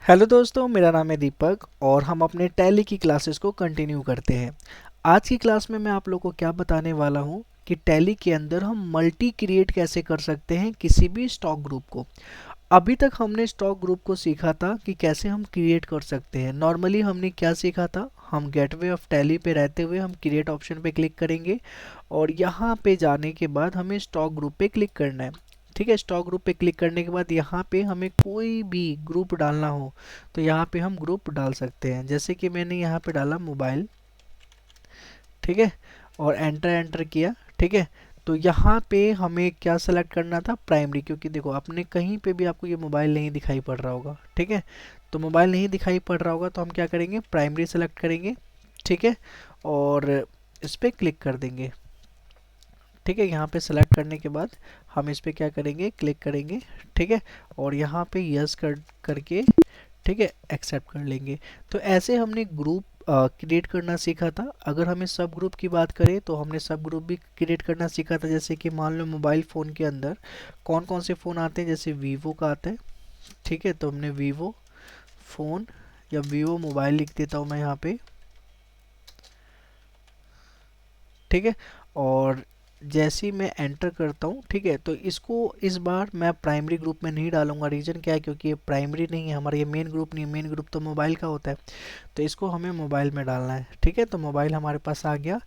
Hello दोस्तों, मेरा नाम है दीपक और हम अपने टैली की क्लासेस को कंटिन्यू करते हैं। आज की क्लास में मैं आप लोगों को क्या बताने वाला हूँ कि टैली के अंदर हम मल्टी क्रिएट कैसे कर सकते हैं किसी भी स्टॉक ग्रुप को। अभी तक हमने स्टॉक ग्रुप को सीखा था कि कैसे हम क्रिएट कर सकते हैं। नॉर्मली हमने क्या सीखा था, हम गेटवे ऑफ टैली पे रहते हुए हम क्रिएट ऑप्शन पे क्लिक करेंगे और यहाँ पे जाने के बाद हमें स्टॉक ग्रुप पे क्लिक करना है। ठीक है, स्टॉक ग्रुप पे क्लिक करने के बाद यहाँ पे हमें कोई भी ग्रुप डालना हो तो यहाँ पे हम ग्रुप डाल सकते हैं। जैसे कि मैंने यहाँ पे डाला मोबाइल, ठीक है, और एंटर एंटर किया। ठीक है, तो यहाँ पे हमें क्या सेलेक्ट करना था, प्राइमरी, क्योंकि देखो अपने कहीं पे भी आपको ये मोबाइल नहीं दिखाई पड़ रहा होगा। ठीक है, तो मोबाइल नहीं दिखाई पड़ रहा होगा तो हम क्या करेंगे, प्राइमरी सेलेक्ट करेंगे। ठीक है, और इस पर क्लिक कर देंगे। ठीक है, यहाँ पे सेलेक्ट करने के बाद हम इस पे क्या करेंगे, क्लिक करेंगे। ठीक है, और यहाँ पे यस करके ठीक है एक्सेप्ट कर लेंगे। तो ऐसे हमने ग्रुप क्रिएट करना सीखा था। अगर हमें सब ग्रुप की बात करें तो हमने सब ग्रुप भी क्रिएट करना सीखा था। जैसे कि मान लो मोबाइल फ़ोन के अंदर कौन कौन से फ़ोन आते हैं, जैसे वीवो का आता है। ठीक है, तो हमने वीवो फ़ोन या वीवो मोबाइल लिख देता हूँ मैं यहाँ पे। ठीक है, और जैसे ही मैं एंटर करता हूँ, ठीक है, तो इसको इस बार मैं प्राइमरी ग्रुप में नहीं डालूंगा। रीज़न क्या है, क्योंकि ये प्राइमरी नहीं है हमारा, ये मेन ग्रुप नहीं है। मेन ग्रुप तो मोबाइल का होता है, तो इसको हमें मोबाइल में डालना है। ठीक है, तो मोबाइल हमारे पास आ गया,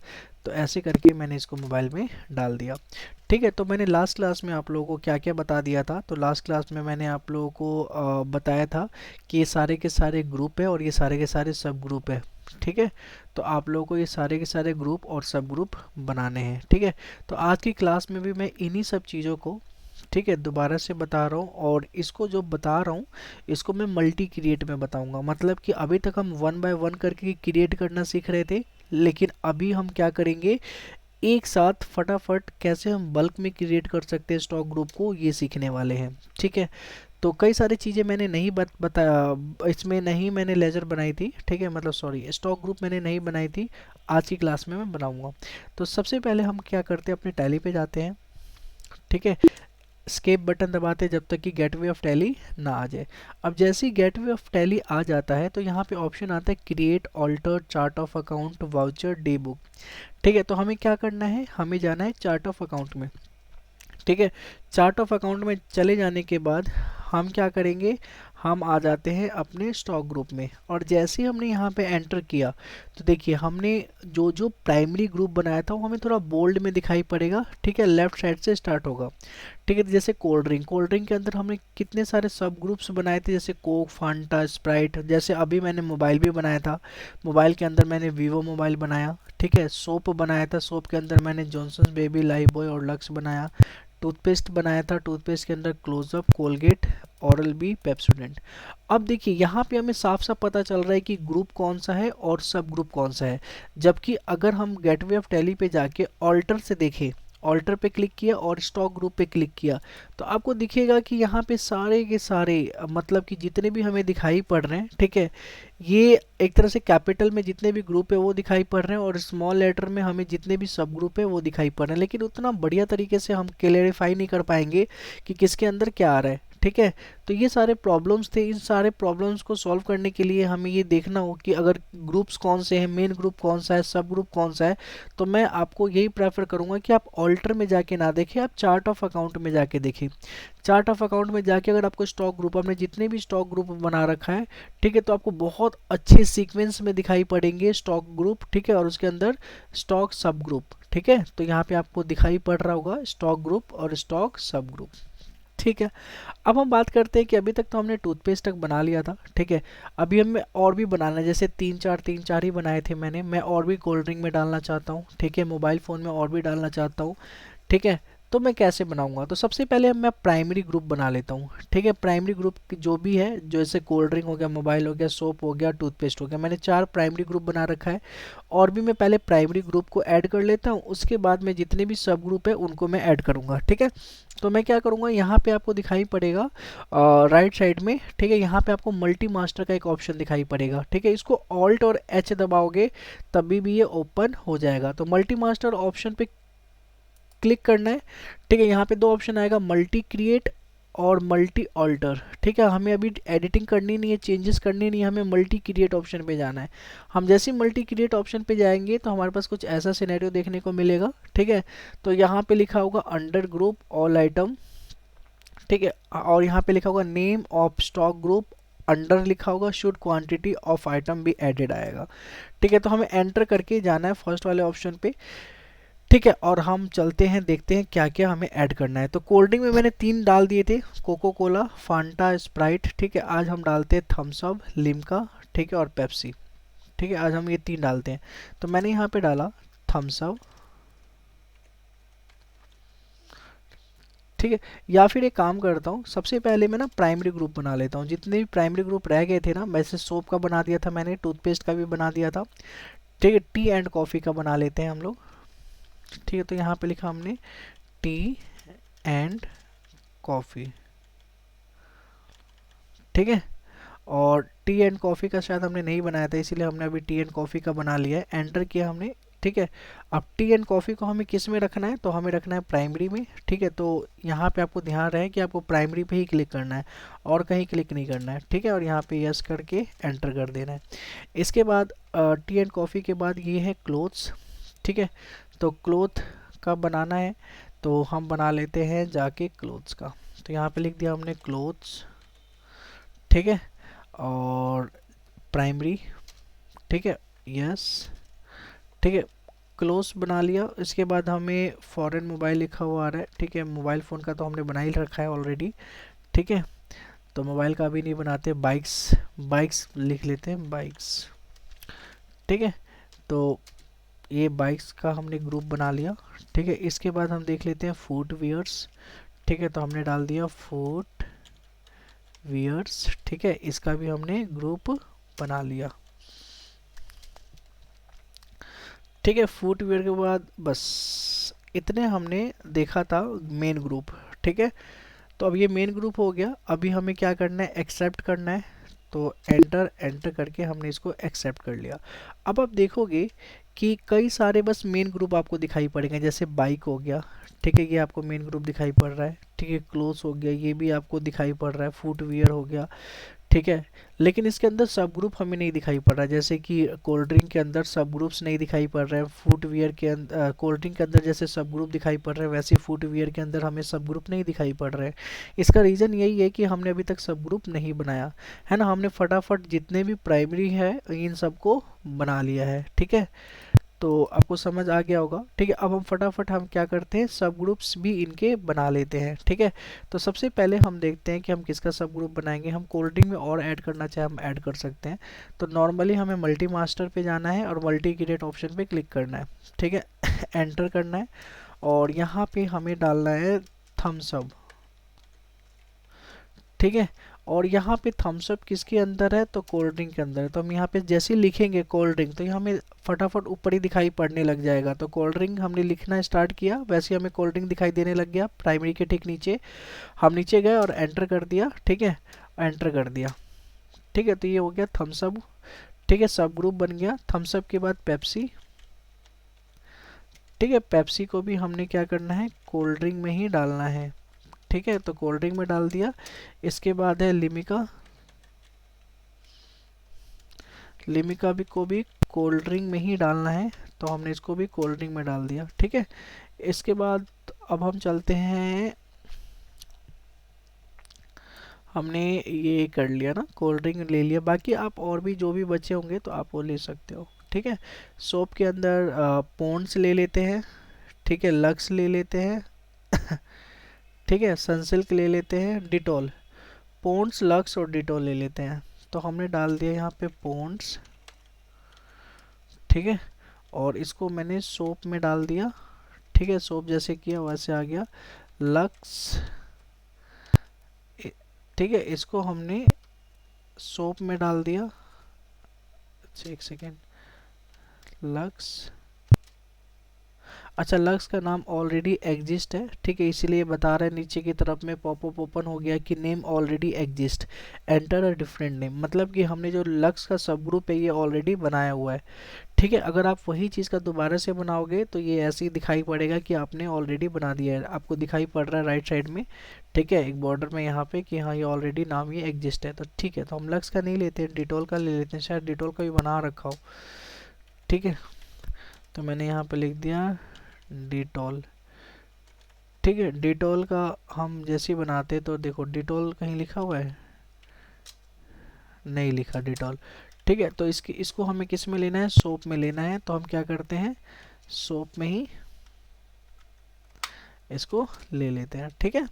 तो ऐसे करके मैंने इसको मोबाइल में डाल दिया। ठीक है, तो मैंने लास्ट क्लास में आप लोगों को क्या क्या बता दिया था। तो लास्ट क्लास में मैंने आप लोगों को बताया था कि ये सारे के सारे ग्रुप है और ये सारे के सारे सब ग्रुप है। ठीक है, तो आप लोगों को ये सारे के सारे ग्रुप और सब ग्रुप बनाने हैं। ठीक है, तो आज की क्लास में भी मैं इन्हीं सब चीज़ों को, ठीक है, दोबारा से बता रहा हूँ। और इसको जो बता रहा हूँ इसको मैं मल्टी क्रिएट में बताऊंगा। मतलब कि अभी तक हम वन बाय वन करके क्रिएट करना सीख रहे थे, लेकिन अभी हम क्या करेंगे, एक साथ फटाफट कैसे हम बल्क में क्रिएट कर सकते हैं स्टॉक ग्रुप को, ये सीखने वाले हैं। ठीक है, तो कई सारी चीज़ें मैंने नहीं बताया, इसमें नहीं मैंने लेजर बनाई थी। ठीक है, मतलब सॉरी, स्टॉक ग्रुप मैंने नहीं बनाई थी। आज की क्लास में मैं बनाऊंगा। तो सबसे पहले हम क्या करते हैं, अपने टैली पे जाते हैं। ठीक है, स्केप बटन दबाते हैं जब तक कि गेटवे ऑफ टैली ना आ जाए। अब जैसे ही गेटवे ऑफ टैली आ जाता है तो यहाँ पे ऑप्शन आता है create alter chart of account voucher day book. ठीक है, तो हमें क्या करना है, हमें जाना है चार्ट ऑफ अकाउंट में। ठीक है, चार्ट ऑफ अकाउंट में चले जाने के बाद हम क्या करेंगे, हम आ जाते हैं अपने स्टॉक ग्रुप में। और जैसे ही हमने यहाँ पे एंटर किया तो देखिए हमने जो जो प्राइमरी ग्रुप बनाया था वो हमें थोड़ा बोल्ड में दिखाई पड़ेगा। ठीक है, लेफ्ट साइड से स्टार्ट होगा। ठीक है, जैसे कोल्ड ड्रिंक, कोल्ड ड्रिंक के अंदर हमने कितने सारे सब ग्रुप्स बनाए थे, जैसे कोक, फांटा, स्प्राइट। जैसे अभी मैंने मोबाइल भी बनाया था, मोबाइल के अंदर मैंने वीवो मोबाइल बनाया। ठीक है, सोप बनाया था, सोप के अंदर मैंने जॉनसन्स बेबी, लाइफ बॉय और लक्स बनाया। टूथपेस्ट बनाया था, टूथपेस्ट के अंदर Closeup, Colgate, Oral B, Pepsodent. अब देखिए यहाँ पे हमें साफ साफ पता चल रहा है कि ग्रुप कौन सा है और सब ग्रुप कौन सा है। जबकि अगर हम गेटवे ऑफ टैली पे जाके ऑल्टर से देखें, ऑल्टर पे क्लिक किया और स्टॉक ग्रुप पे क्लिक किया, तो आपको दिखेगा कि यहाँ पे सारे के सारे मतलब कि जितने भी हमें दिखाई पड़ रहे हैं, ठीक है, ये एक तरह से कैपिटल में जितने भी ग्रुप है वो दिखाई पड़ रहे हैं और स्मॉल लेटर में हमें जितने भी सब ग्रुप है वो दिखाई पड़ रहे हैं। लेकिन उतना बढ़िया तरीके से हम क्लेरिफाई नहीं कर पाएंगे कि किसके अंदर क्या आ रहा है। ठीक है, तो ये सारे प्रॉब्लम्स थे। इन सारे प्रॉब्लम्स को सॉल्व करने के लिए हमें ये देखना हो कि अगर ग्रुप्स कौन से हैं, मेन ग्रुप कौन सा है, सब ग्रुप कौन सा है, तो मैं आपको यही प्रेफर करूंगा कि आप ऑल्टर में जाके ना देखें, आप चार्ट ऑफ अकाउंट में जाके देखें। चार्ट ऑफ अकाउंट में जाके अगर आपको स्टॉक ग्रुप, आपने जितने भी स्टॉक ग्रुप बना रखा है, ठीक है, तो आपको बहुत अच्छे सीक्वेंस में दिखाई पड़ेंगे स्टॉक ग्रुप। ठीक है, और उसके अंदर स्टॉक सब ग्रुप। ठीक है, तो यहाँ पे आपको दिखाई पड़ रहा होगा स्टॉक ग्रुप और स्टॉक सब ग्रुप। ठीक है, अब हम बात करते हैं कि अभी तक तो हमने टूथपेस्ट तक बना लिया था। ठीक है, अभी हमें और भी बनाना है, जैसे तीन चार ही बनाए थे मैंने, मैं और भी कोल्ड ड्रिंक में डालना चाहता हूँ। ठीक है, मोबाइल फ़ोन में और भी डालना चाहता हूँ। ठीक है, तो मैं कैसे बनाऊंगा, तो सबसे पहले मैं प्राइमरी ग्रुप बना लेता हूँ। ठीक है, प्राइमरी ग्रुप जो भी है, जैसे कोल्ड ड्रिंक हो गया, मोबाइल हो गया, सोप हो गया, टूथपेस्ट हो गया, मैंने 4 प्राइमरी ग्रुप बना रखा है। और भी मैं पहले प्राइमरी ग्रुप को ऐड कर लेता हूँ, उसके बाद में जितने भी सब ग्रुप है उनको मैं ऐड करूँगा। ठीक है, तो मैं क्या करूँगा, यहाँ पे आपको दिखाई पड़ेगा राइट साइड में। ठीक है, यहाँ पे आपको मल्टी मास्टर का एक ऑप्शन दिखाई पड़ेगा। ठीक है, इसको ऑल्ट और एच दबाओगे तभी भी ये ओपन हो जाएगा। तो मल्टी मास्टर ऑप्शन पे क्लिक करना है। ठीक है, यहाँ पे दो ऑप्शन आएगा, मल्टी क्रिएट और मल्टी ऑल्टर। ठीक है, हमें अभी एडिटिंग करनी नहीं है, चेंजेस करनी नहीं है, हमें मल्टी क्रिएट ऑप्शन पे जाना है। हम जैसे ही मल्टी क्रिएट ऑप्शन पे जाएंगे तो हमारे पास कुछ ऐसा सिनेरियो देखने को मिलेगा। ठीक है, तो यहाँ पे लिखा होगा अंडर ग्रुप ऑल आइटम। ठीक है, और यहाँ पे लिखा होगा name of stock group, under लिखा होगा should quantity of item be added आएगा। ठीक है, तो हमें एंटर करके जाना है फर्स्ट वाले ऑप्शन पे। ठीक है, और हम चलते हैं देखते हैं क्या क्या हमें ऐड करना है। तो कोल्ड ड्रिंक में मैंने 3 डाल दिए थे, कोको कोला, फांटा, स्प्राइट। ठीक है, आज हम डालते हैं थम्स अप, लिम्का, ठीक है, और पेप्सी। ठीक है, आज हम ये 3 डालते हैं। तो मैंने यहाँ पे डाला थम्स अप। ठीक है, या फिर एक काम करता हूँ, सबसे पहले मैं ना प्राइमरी ग्रुप बना लेता हूँ। जितने भी प्राइमरी ग्रुप रह गए थे ना, वैसे सोप का बना दिया था मैंने, टूथपेस्ट का भी बना दिया था। ठीक है, टी एंड कॉफ़ी का बना लेते हैं हम लोग। ठीक है, तो यहाँ पे लिखा हमने टी एंड कॉफ़ी। ठीक है, और टी एंड कॉफ़ी का शायद हमने नहीं बनाया था, इसीलिए हमने अभी टी एंड कॉफ़ी का बना लिया है, एंटर किया हमने। ठीक है, अब टी एंड कॉफ़ी को हमें किस में रखना है, तो हमें रखना है प्राइमरी में। ठीक है, तो यहाँ पे आपको ध्यान रहे कि आपको प्राइमरी पे ही क्लिक करना है और कहीं क्लिक नहीं करना है। ठीक है, और यहाँ पे यस करके एंटर कर देना है। इसके बाद टी एंड कॉफ़ी के बाद ये है क्लोथ्स। ठीक है, तो क्लोथ का बनाना है, तो हम बना लेते हैं जाके क्लोथ्स का। तो यहाँ पे लिख दिया हमने क्लोथ्स। ठीक है, और प्राइमरी। ठीक है, यस। ठीक है, क्लोज बना लिया। इसके बाद हमें फॉरेन मोबाइल लिखा हुआ आ रहा है। ठीक है, मोबाइल फ़ोन का तो हमने बना ही रखा है ऑलरेडी। ठीक है, तो मोबाइल का भी नहीं बनाते, बाइक्स, बाइक्स लिख लेते हैं, बाइक्स। ठीक है, तो ये बाइक्स का हमने ग्रुप बना लिया। ठीक है, इसके बाद हम देख लेते हैं फुट वियर्स। ठीक है, तो हमने डाल दिया फुट वियर्स। ठीक है, इसका भी हमने ग्रुप बना लिया। ठीक है, फुटवियर के बाद बस इतने हमने देखा था मेन ग्रुप। ठीक है, तो अब ये मेन ग्रुप हो गया। अभी हमें क्या करना है, एक्सेप्ट करना है। तो एंटर एंटर करके हमने इसको एक्सेप्ट कर लिया। अब आप देखोगे कि कई सारे बस मेन ग्रुप आपको दिखाई पड़ेंगे, जैसे बाइक हो गया। ठीक है, ये आपको मेन ग्रुप दिखाई पड़ रहा है। ठीक है, क्लोथ हो गया, ये भी आपको दिखाई पड़ रहा है, फुटवियर हो गया। ठीक है, लेकिन इसके अंदर सब ग्रुप हमें नहीं दिखाई पड़ रहा है, जैसे कि कोल्ड ड्रिंक के अंदर सब ग्रुप्स नहीं दिखाई पड़ रहे हैं। फुटवियर के अंदर, कोल्ड ड्रिंक के अंदर जैसे सब ग्रुप दिखाई पड़ रहे हैं, वैसे फुटवियर के अंदर हमें सब ग्रुप नहीं दिखाई पड़ रहे हैं। इसका रीज़न यही है कि हमने अभी तक सब ग्रुप नहीं बनाया है ना, हमने फटाफट जितने भी प्राइमरी है इन सबको बना लिया है। ठीक है, तो आपको समझ आ गया होगा। ठीक है, अब हम फटाफट हम क्या करते हैं, सब ग्रुप्स भी इनके बना लेते हैं। ठीक है, तो सबसे पहले हम देखते हैं कि हम किसका सब ग्रुप बनाएंगे। हम कोल्ड ड्रिंक में और ऐड करना चाहे हम ऐड कर सकते हैं। तो नॉर्मली हमें मल्टी मास्टर पे जाना है और मल्टी क्रिएट ऑप्शन पे क्लिक करना है। ठीक है, एंटर करना है, और यहाँ पे हमें डालना है थम्स अप। ठीक है, और यहाँ पे थम्स अप किसके अंदर है, तो कोल्ड ड्रिंक के अंदर है। तो हम यहाँ पे जैसे ही लिखेंगे कोल्ड ड्रिंक, तो ये हमें फटाफट ऊपर ही दिखाई पड़ने लग जाएगा। तो कोल्ड ड्रिंक हमने लिखना स्टार्ट किया, वैसे ही हमें कोल्ड ड्रिंक दिखाई देने लग गया प्राइमरी के ठीक नीचे। हम नीचे गए और एंटर कर दिया। ठीक है, एंटर कर दिया। ठीक है, तो ये हो गया थम्स अप। ठीक है, सब ग्रुप बन गया। थम्स अप के बाद पेप्सी। ठीक है, पेप्सी को भी हमने क्या करना है, कोल्ड ड्रिंक में ही डालना है। ठीक है, तो कोल्ड ड्रिंक में डाल दिया। इसके बाद है लिमिका। लिमिका भी को भी कोल्ड ड्रिंक में ही डालना है, तो हमने इसको भी कोल्ड ड्रिंक में डाल दिया। ठीक है, इसके बाद अब हम चलते हैं, हमने ये कर लिया ना, कोल्ड ड्रिंक ले लिया, बाकी आप और भी जो भी बचे होंगे तो आप वो ले सकते हो। ठीक है, सोप के अंदर पॉन्ड्स ले लेते हैं। ठीक है, लक्स ले लेते हैं। ठीक है, सनसिल्क ले लेते हैं, डिटॉल। पॉन्ड्स, लक्स और डिटॉल ले लेते हैं। तो हमने डाल दिया यहाँ पे पॉन्ड्स। ठीक है, और इसको मैंने सोप में डाल दिया। ठीक है, सोप जैसे किया वैसे आ गया। लक्स, ठीक है, इसको हमने सोप में डाल दिया। अच्छा एक सेकेंड, लक्स, अच्छा, लक्स का नाम ऑलरेडी एग्जिस्ट है, ठीक है, इसीलिए बता रहा है नीचे की तरफ में पॉपअप ओपन हो गया कि name already exist, enter a different name, मतलब कि हमने जो लक्स का सब ग्रुप है ये ऑलरेडी बनाया हुआ है। ठीक है, अगर आप वही चीज़ का दोबारा से बनाओगे तो ये ऐसे ही दिखाई पड़ेगा कि आपने ऑलरेडी बना दिया है, आपको दिखाई पड़ रहा है राइट साइड में। ठीक है, एक बॉर्डर में यहाँ पे कि हाँ ये ऑलरेडी नाम ये एग्जिस्ट है। तो ठीक है, तो हम लक्स का नहीं लेते हैं, डिटोल का ले लेते हैं, शायद डिटोल का भी बना रखा हो। ठीक है, तो मैंने यहाँ पे लिख दिया डिटोल। ठीक है, डिटोल का हम जैसे ही बनाते तो देखो डिटोल कहीं लिखा हुआ है, नहीं लिखा डिटोल। ठीक है, तो इसको हमें किस में लेना है, सोप में लेना है, तो हम क्या करते हैं, सोप में ही इसको ले लेते हैं। ठीक है,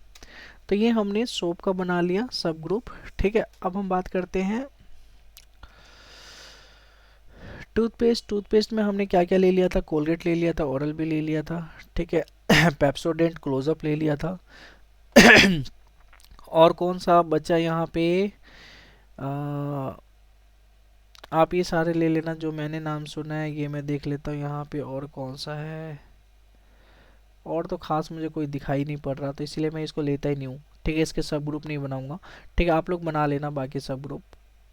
तो ये हमने सोप का बना लिया सब ग्रुप। ठीक है, अब हम बात करते हैं टूथपेस्ट। टूथपेस्ट में हमने क्या क्या ले लिया था, कोलगेट ले लिया था, ओरल भी ले लिया था। ठीक है, पेप्सोडेंट क्लोजअप ले लिया था। और कौन सा बचा यहाँ पे, आ, आप ये सारे ले लेना जो मैंने नाम सुना है, ये मैं देख लेता हूँ यहाँ पे और कौन सा है। और तो खास मुझे कोई दिखाई नहीं पड़ रहा, तो इसलिए मैं इसको लेता ही नहीं हूँ। ठीक है, इसके सब ग्रुप नहीं बनाऊंगा। ठीक है, आप लोग बना लेना बाकी सब group.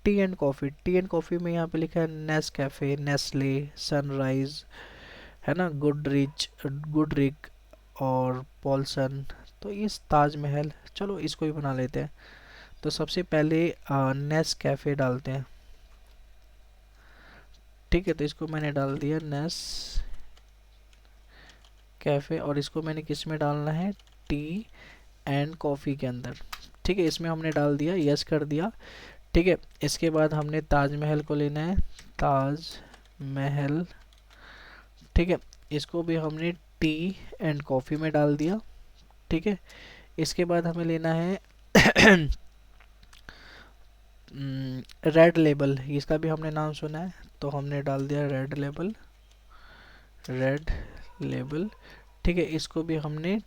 T and coffee, T and coffee में यहाँ पे लिखा है नेस कैफ़े, नेस्ले, सनराइज, है ना, गुड रिच, गुड रिक और पॉलसन। तो इस ताजमहल, चलो इसको ही बना लेते हैं। तो सबसे पहले नेस कैफ़े डालते हैं। ठीक है, तो इसको मैंने डाल दिया नेस कैफ़े, और इसको मैंने किस में डालना है, टी एंड कॉफ़ी के अंदर। ठीक है, इसमें हमने डाल दिया, यस कर दिया। ठीक है, इसके बाद हमने ताजमहल को लेना है, ताज महल। ठीक है, इसको भी हमने टी एंड कॉफ़ी में डाल दिया। ठीक है, इसके बाद हमें लेना है रेड लेबल, इसका भी हमने नाम सुना है, तो हमने डाल दिया रेड लेबल, रेड लेबल। ठीक है, इसको भी हमने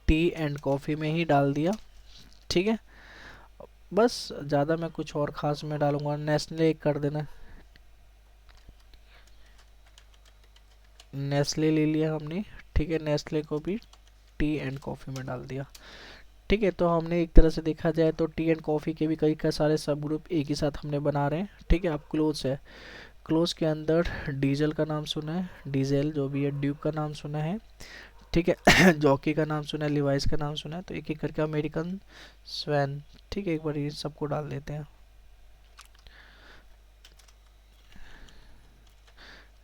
टी एंड कॉफ़ी में ही डाल दिया। ठीक है, बस ज़्यादा मैं कुछ और ख़ास में डालूंगा, नेस्ले कर देना, नेस्ले ले लिया हमने। ठीक है, नेस्ले को भी टी एंड कॉफ़ी में डाल दिया। ठीक है, तो हमने एक तरह से देखा जाए तो टी एंड कॉफ़ी के भी कई सारे सब ग्रुप एक ही साथ हमने बना रहे हैं। ठीक है, अब क्लोज है, क्लोज के अंदर डीजल का नाम सुना है, डीजल जो भी है, ड्यूक का नाम सुना है। ठीक है, जॉकी का नाम सुना है, लिवाइस का नाम सुना है, तो एक एक करके अमेरिकन स्वैन। ठीक है, एक बार ये सबको डाल देते हैं,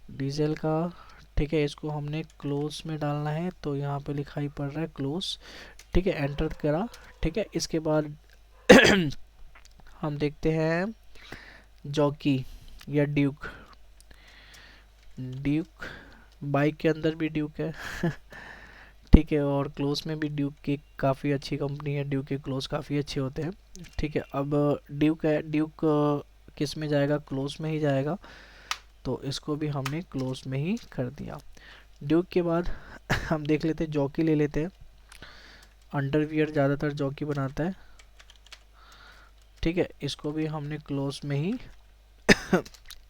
डीजल का। ठीक है, इसको हमने क्लोज में डालना है, तो यहाँ पे लिखाई पड़ रहा है क्लोज। ठीक है, एंटर करा। ठीक है, इसके बाद हम देखते हैं जॉकी या ड्यूक, ड्यूक, बाइक के अंदर भी ड्यूक है। ठीक है, और क्लोज में भी ड्यूक की काफ़ी अच्छी कंपनी है, ड्यूक के क्लोज काफ़ी अच्छे होते हैं। ठीक है, अब ड्यूक है, ड्यूक किस में जाएगा, क्लोज में ही जाएगा, तो इसको भी हमने क्लोज में ही कर दिया। ड्यूक के बाद हम देख लेते हैं जॉकी ले लेते हैं, अंडरवियर ज़्यादातर जॉकी बनाता है। ठीक है, इसको भी हमने क्लोज में ही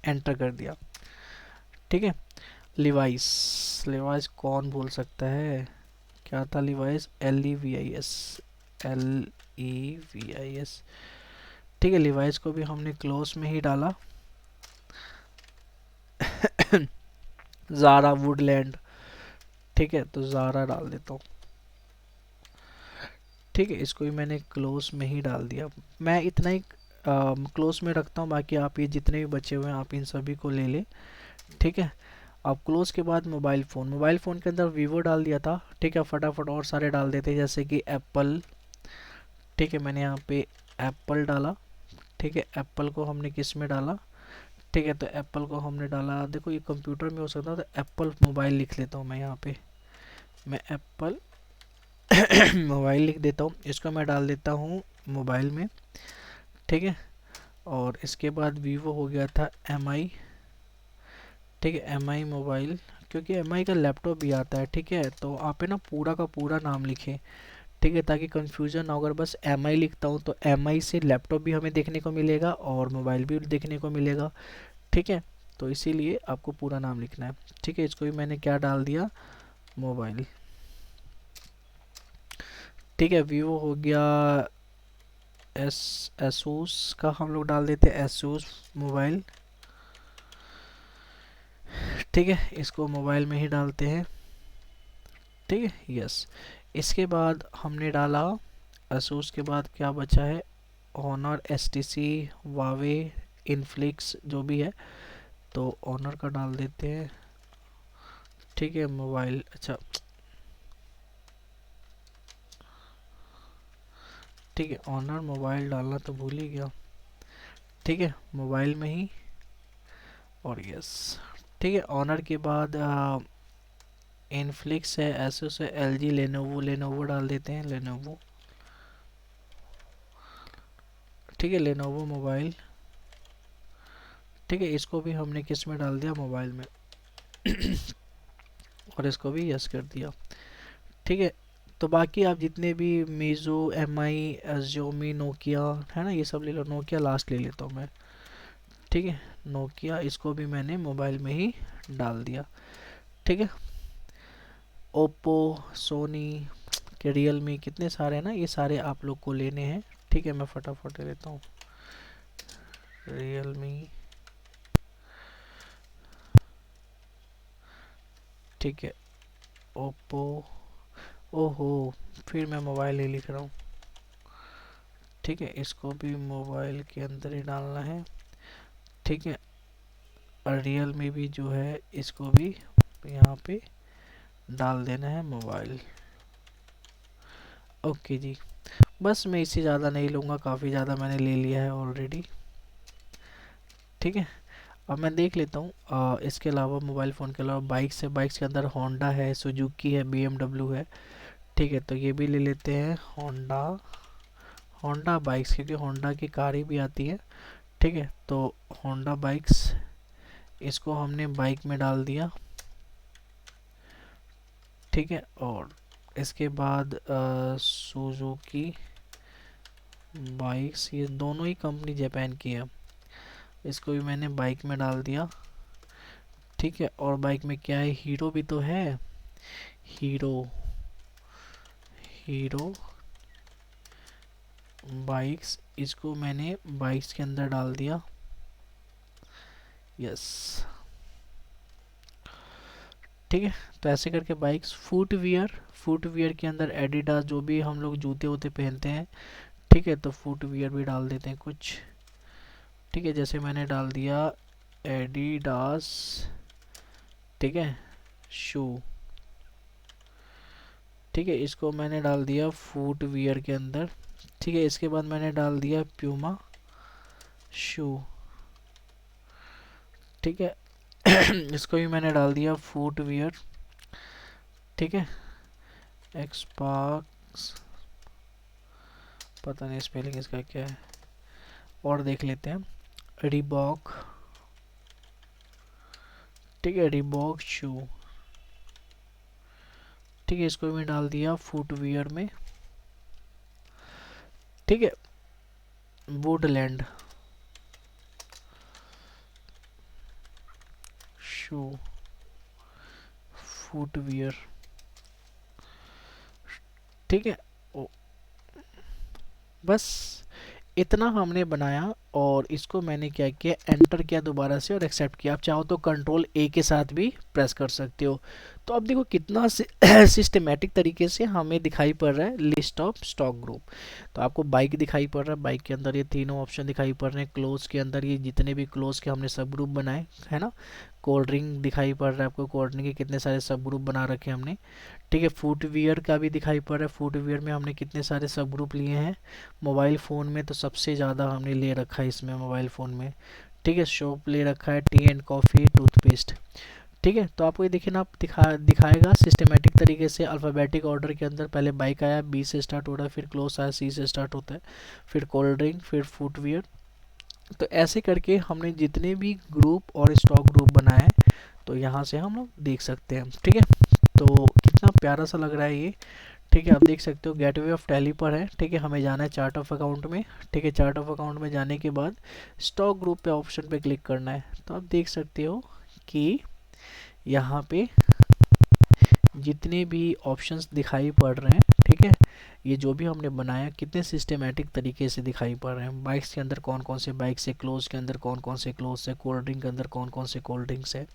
एंटर कर दिया। ठीक है, लिवाइस, लिवाइस कौन भूल सकता है, क्या था लिवाइस, LEVIS, LEVIS। ठीक है, लिवाइस को भी हमने क्लोज में ही डाला। ज़ारा वुडलैंड, ठीक है, तो ज़ारा डाल देता हूँ। ठीक है, इसको भी मैंने क्लोज में ही डाल दिया। मैं इतना ही क्लोज में रखता हूँ, बाकी आप ये जितने भी बचे हुए हैं आप इन सभी को ले लें। ठीक है, अब क्लोज के बाद मोबाइल फ़ोन, मोबाइल फ़ोन के अंदर वीवो डाल दिया था। ठीक है, फटाफट और सारे डाल देते हैं, जैसे कि एप्पल। ठीक है, मैंने यहाँ पे एप्पल डाला। ठीक है, एप्पल को हमने किस में डाला, ठीक है, तो एप्पल को हमने डाला, देखो ये कंप्यूटर में हो सकता है, तो एप्पल मोबाइल लिख लेता हूँ मैं यहाँ पे, मैं एप्पल मोबाइल लिख देता हूँ, इसको मैं डाल देता हूँ मोबाइल में। ठीक है, और इसके बाद वीवो हो गया था MI। ठीक है, MI मोबाइल, क्योंकि MI का लैपटॉप भी आता है। ठीक है, तो आप है ना पूरा का पूरा नाम लिखें। ठीक है, ताकि कंफ्यूजन ना हो, अगर बस MI लिखता हूँ तो MI से लैपटॉप भी हमें देखने को मिलेगा और मोबाइल भी देखने को मिलेगा। ठीक है, तो इसीलिए आपको पूरा नाम लिखना है। ठीक है, इसको भी मैंने क्या डाल दिया, मोबाइल। ठीक है, वीवो हो गया, एस एसूस का हम लोग डाल देते हैं, एसूस मोबाइल। ठीक है, इसको मोबाइल में ही डालते हैं। ठीक है, यस। इसके बाद हमने डाला एसूस के बाद क्या बचा है, Honor, S T C, Huawei, Infinix जो भी है, तो ऑनर का डाल देते हैं। ठीक है, मोबाइल, अच्छा ठीक है, ऑनर मोबाइल डालना तो भूल ही गया। ठीक है, मोबाइल में ही, और यस। ठीक है, ऑनर के बाद इनफ्लिक्स है, एसोस है, एल जी, लेनोवो, लेनोवो डाल देते हैं, लेनोवो। ठीक है, लेनोवो मोबाइल। ठीक है, इसको भी हमने किस में डाल दिया, मोबाइल में। और इसको भी यस कर दिया। ठीक है, तो बाकी आप जितने भी मीजो, एम आई, जोमी, नोकिया है ना, ये सब ले लो। नोकिया लास्ट ले लेता हूँ मैं। ठीक है, नोकिया, इसको भी मैंने मोबाइल में ही डाल दिया। ठीक है, ओप्पो, सोनी के, रियलमी, कितने सारे हैं ना, ये सारे आप लोग को लेने हैं। ठीक है, मैं फटाफट ले लेता हूँ। रियलमी, ठीक है, ओप्पो, ओहो, फिर मैं मोबाइल ही लिख रहा हूँ। ठीक है, इसको भी मोबाइल के अंदर ही डालना है। ठीक है, और रियलमी भी जो है इसको भी यहाँ पे डाल देना है, मोबाइल। ओके जी, बस मैं इससे ज़्यादा नहीं लूँगा, काफ़ी ज़्यादा मैंने ले लिया है ऑलरेडी। ठीक है, अब मैं देख लेता हूँ इसके अलावा, मोबाइल फ़ोन के अलावा बाइक्स है। बाइक्स के अंदर होंडा है, सुजुकी है, बीएमडब्ल्यू है। ठीक है, तो ये भी ले लेते हैं, होंडा। होंडा बाइक्स, क्योंकि होंडा की कारें भी आती है। ठीक है, तो होंडा बाइक्स, इसको हमने बाइक में डाल दिया। ठीक है, और इसके बाद सुजुकी बाइक्स, ये दोनों ही कंपनी जापान की है, इसको भी मैंने बाइक में डाल दिया। ठीक है, और बाइक में क्या है, हीरो भी तो है, हीरो, हीरो बाइक्स, इसको मैंने बाइक्स के अंदर डाल दिया। यस, ठीक है, तो ऐसे करके बाइक्स। फुटवियर, फुटवियर के अंदर एडिडास, जो भी हम लोग जूते वूते पहनते हैं। ठीक है, तो फुटवियर भी डाल देते हैं कुछ। ठीक है, जैसे मैंने डाल दिया एडिडास। ठीक है, शू। ठीक है, इसको मैंने डाल दिया फुटवियर के अंदर। ठीक है, इसके बाद मैंने डाल दिया प्यूमा शू। ठीक है, इसको भी मैंने डाल दिया फुटवियर। ठीक है, एक्सपाक्स, पता नहीं स्पेलिंग इसका क्या है, और देख लेते हैं, रिबॉक। ठीक है, रिबॉक शू। ठीक है, इसको भी डाल दिया फुटवियर में। ठीक है, वुडलैंड शू, फुटवियर। ठीक है, बस इतना हमने बनाया, और इसको मैंने क्या किया, एंटर किया दोबारा से, और एक्सेप्ट किया। आप चाहो तो कंट्रोल ए के साथ भी प्रेस कर सकते हो। तो अब देखो कितना सिस्टमेटिक तरीके से हमें दिखाई पड़ रहा है लिस्ट ऑफ स्टॉक ग्रुप। तो आपको बाइक दिखाई पड़ रहा है, बाइक के अंदर ये तीनों ऑप्शन दिखाई पड़ रहे हैं। क्लोज के अंदर ये जितने भी क्लोज के हमने सब ग्रुप बनाए है ना। कोल्ड ड्रिंक दिखाई पड़ रहा है आपको, कोल्ड ड्रिंक के कितने सारे सब ग्रुप बना रखे हैं हमने। ठीक है, फुटवियर का भी दिखाई पड़ रहा है, फुटवियर में हमने कितने सारे सब ग्रुप लिए हैं। मोबाइल फ़ोन में तो सबसे ज़्यादा हमने ले रखा है इसमें, मोबाइल फ़ोन में। ठीक है, शॉप ले रखा है, टी एंड कॉफ़ी, टूथपेस्ट। ठीक है, तो आपको ये देखिए ना, आप दिखाएगा सिस्टमेटिक तरीके से, अल्फ़ाबेटिक ऑर्डर के अंदर। पहले बाइक आया, बी से स्टार्ट हो रहा है, फिर क्लोज आया, सी से स्टार्ट होता है, फिर कोल्ड ड्रिंक, फिर फुटवियर। तो ऐसे करके हमने जितने भी ग्रुप और स्टॉक ग्रुप बनाए, तो यहाँ से हम लोग देख सकते हैं। ठीक है, तो कितना प्यारा सा लग रहा है ये। ठीक है, आप देख सकते हो गेटवे ऑफ टैली पर है। ठीक है, हमें जाना है चार्ट ऑफ अकाउंट में। ठीक है, चार्ट ऑफ अकाउंट में जाने के बाद स्टॉक ग्रुप पे ऑप्शन पे क्लिक करना है। तो आप देख सकते हो कि यहाँ पे जितने भी ऑप्शंस दिखाई पड़ रहे हैं, ठीक है, ये जो भी हमने बनाया कितने सिस्टमेटिक तरीके से दिखाई पड़ रहे हैं। बाइक्स के अंदर कौन कौन से बाइक्स है, क्लोज के अंदर कौन कौन से क्लोज है, कोल्ड ड्रिंक के अंदर कौन कौन से कोल्ड ड्रिंक्स है,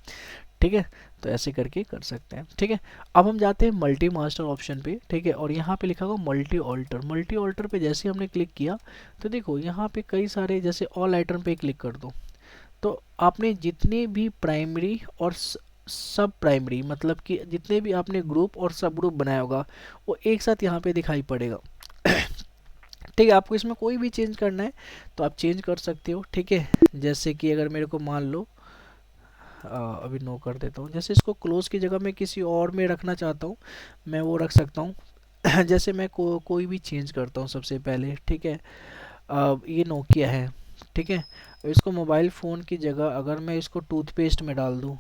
ठीक है। तो ऐसे करके कर सकते हैं, ठीक है। अब हम जाते हैं मल्टी मास्टर ऑप्शन पे, ठीक है, और यहाँ पे लिखा हुआ मल्टी ऑल्टर। मल्टी ऑल्टर पे जैसे हमने क्लिक किया तो देखो यहाँ पे कई सारे, जैसे ऑल आइटम पे क्लिक कर दो तो आपने जितने भी प्राइमरी और सब प्राइमरी, मतलब कि जितने भी आपने ग्रुप और सब ग्रुप बनाया होगा वो एक साथ यहाँ पे दिखाई पड़ेगा। ठीक है, आपको इसमें कोई भी चेंज करना है तो आप चेंज कर सकते हो, ठीक है। जैसे कि अगर मेरे को मान लो अभी नो कर देता हूँ, जैसे इसको क्लोज की जगह मैं किसी और में रखना चाहता हूँ, मैं वो रख सकता हूँ। जैसे मैं कोई भी चेंज करता हूँ सबसे पहले, ठीक है। ये नोकिया है, ठीक है, इसको मोबाइल फ़ोन की जगह अगर मैं इसको टूथपेस्ट में डाल दूँ,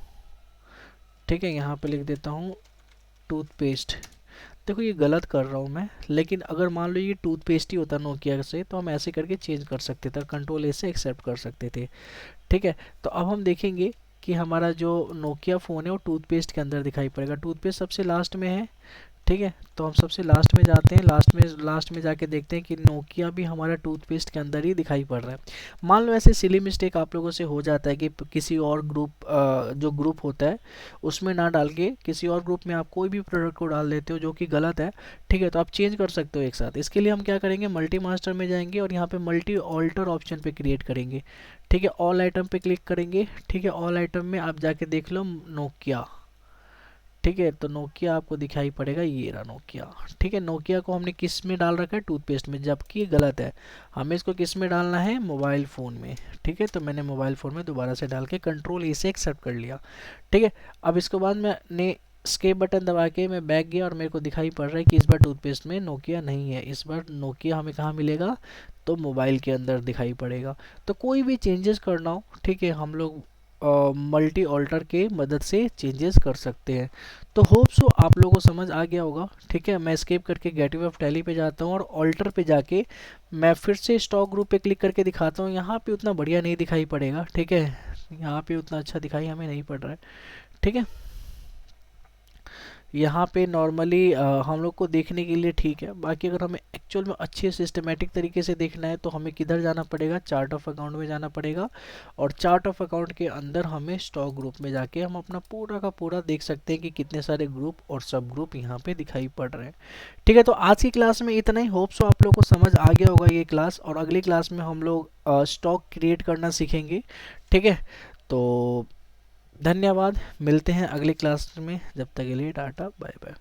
ठीक है, यहाँ पे लिख देता हूँ टूथपेस्ट। देखो ये गलत कर रहा हूँ मैं, लेकिन अगर मान लो ये टूथपेस्ट ही होता नोकिया से तो हम ऐसे करके चेंज कर सकते थे, कंट्रोल ए से एक्सेप्ट कर सकते थे, ठीक है। तो अब हम देखेंगे कि हमारा जो नोकिया फ़ोन है वो टूथपेस्ट के अंदर दिखाई पड़ेगा। टूथपेस्ट सबसे लास्ट में है, ठीक है। तो हम सबसे लास्ट में जाते हैं, लास्ट में जाके देखते हैं कि नोकिया भी हमारा टूथपेस्ट के अंदर ही दिखाई पड़ रहा है। मान लो ऐसे सिली मिस्टेक आप लोगों से हो जाता है कि किसी और ग्रुप जो ग्रुप होता है उसमें ना डाल के किसी और ग्रुप में आप कोई भी प्रोडक्ट को डाल देते हो जो कि गलत है, ठीक है। तो आप चेंज कर सकते हो एक साथ। इसके लिए हम क्या करेंगे, मल्टी मास्टर में जाएंगे और यहाँ पे मल्टी ऑल्टर ऑप्शन पे क्रिएट करेंगे, ठीक है। ऑल आइटम पे क्लिक करेंगे, ठीक है। ऑल आइटम में आप जाके देख लो नोकिया, ठीक है। तो नोकिया आपको दिखाई पड़ेगा, ये रहा नोकिया, ठीक है। नोकिया को हमने किस में डाल रखा है, टूथपेस्ट में, जबकि ये गलत है। हमें इसको किस में डालना है, मोबाइल फ़ोन में, ठीक है। तो मैंने मोबाइल फ़ोन में दोबारा से डाल के कंट्रोल ए से एक्सेप्ट कर लिया, ठीक है। अब इसके बाद मैंने स्केप बटन दबा के मैं बैक गया और मेरे को दिखाई पड़ रहा है कि इस बार टूथपेस्ट में नोकिया नहीं है, इस बार नोकिया हमें कहाँ मिलेगा, तो मोबाइल के अंदर दिखाई पड़ेगा। तो कोई भी चेंजेस करना हो, ठीक है, हम लोग मल्टी ऑल्टर के मदद से चेंजेस कर सकते हैं। तो होप सो आप लोगों को समझ आ गया होगा, ठीक है। मैं एस्केप करके गेटवे ऑफ टैली पे जाता हूँ और ऑल्टर पे जाके मैं फिर से स्टॉक ग्रुप पे क्लिक करके दिखाता हूँ। यहाँ पे उतना बढ़िया नहीं दिखाई पड़ेगा, ठीक है, यहाँ पे उतना अच्छा दिखाई हमें नहीं पड़ रहा है, ठीक है। यहाँ पे नॉर्मली हम लोग को देखने के लिए ठीक है, बाकी अगर हमें एक्चुअल में अच्छे सिस्टमेटिक तरीके से देखना है तो हमें किधर जाना पड़ेगा, चार्ट ऑफ अकाउंट में जाना पड़ेगा। और चार्ट ऑफ अकाउंट के अंदर हमें स्टॉक ग्रुप में जाके हम अपना पूरा का पूरा देख सकते हैं कि कितने सारे ग्रुप और सब ग्रुप यहाँ पे दिखाई पड़ रहे हैं, ठीक है। तो आज की क्लास में इतना ही। होप सो आप लोग को समझ आ गया होगा ये क्लास, और अगली क्लास में हम लोग स्टॉक क्रिएट करना सीखेंगे, ठीक है। तो धन्यवाद, मिलते हैं अगली क्लास में, जब तक के लिए टाटा बाय बाय।